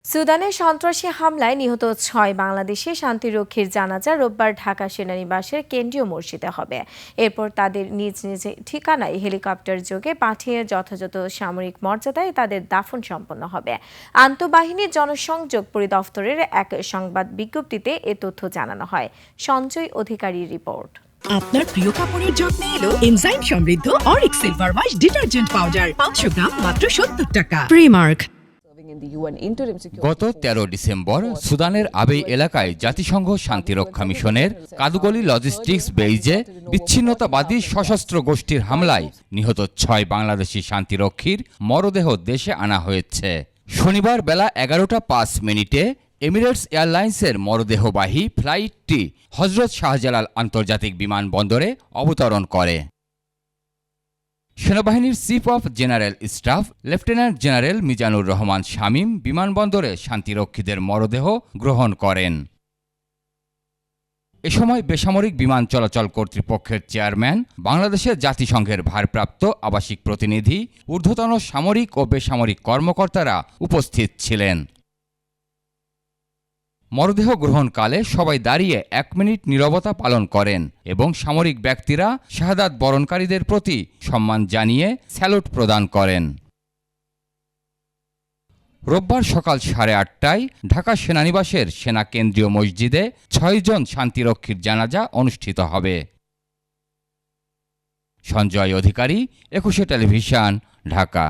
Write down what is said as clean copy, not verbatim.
সুদানে সন্ত্রাসী হামলায় নিহত ৬ বাংলাদেশি শান্তিরক্ষীর জানাজা রোববার ঢাকা সেনানিবাসের কেন্দ্রীয় মসজিদে হবে। এরপর তাদের নিজ নিজ ঠিকানায় হেলিকপ্টার যোগে পাঠিয়ে যথাযথ সামরিক মর্যাদায় তাদের দাফন সম্পন্ন হবে। আন্তঃবাহিনী জনসংযোগ পরিদপ্তরের এক সংবাদ বিজ্ঞপ্তিতে এ তথ্য জানানো হয়। সঞ্জয় অধিকারীর রিপোর্ট। আপনার প্রিয় কাপড়ের যত্নে এলো এনজাইম সমৃদ্ধ Arik silver wash detergent powder 500 গ্রাম মাত্র 70 টাকা। প্রিমার্ক। গত ১৩ ডিসেম্বর সুদানের আবেই এলাকায় জাতিসংঘ শান্তিরক্ষা মিশনের কাদুগলি লজিস্টিক্স বেইজে বিচ্ছিন্নতাবাদী সশস্ত্র গোষ্ঠীর হামলায় নিহত ৬ বাংলাদেশি শান্তিরক্ষীর মরদেহ দেশে আনা হয়েছে। শনিবার বেলা ১১টা ৫ মিনিটে এমিরেটস এয়ারলাইন্সের মরদেহবাহী ফ্লাইটটি হজরত শাহজালাল আন্তর্জাতিক বিমানবন্দরে অবতরণ করে। সেনাবাহিনীর chief of general staff lieutenant general Mizanur Rahman Shamim বিমানবন্দরে শান্তিরক্ষীদের মরদেহ গ্রহণ করেন। এ সময় বেসামরিক বিমান চলাচল কর্তৃপক্ষের চেয়ারম্যান, বাংলাদেশের জাতিসংঘের ভারপ্রাপ্ত আবাসিক প্রতিনিধি, ঊর্ধ্বতন সামরিক ও বেসামরিক কর্মকর্তারা উপস্থিত ছিলেন। মরদেহ গ্রহণকালে সবাই দাঁড়িয়ে ১ মিনিট নীরবতা পালন করেন এবং সামরিক ব্যক্তিরা শাহাদাত বরণকারীদের প্রতি সম্মান জানিয়ে স্যালুট প্রদান করেন। রোববার সকাল ৮:৩০টায় ঢাকা সেনানিবাসের সেনা কেন্দ্রীয় মসজিদে ৬ জন শান্তিরক্ষীর জানাজা অনুষ্ঠিত হবে। সঞ্জয় অধিকারী, ২১ টেলিভিশন, ঢাকা।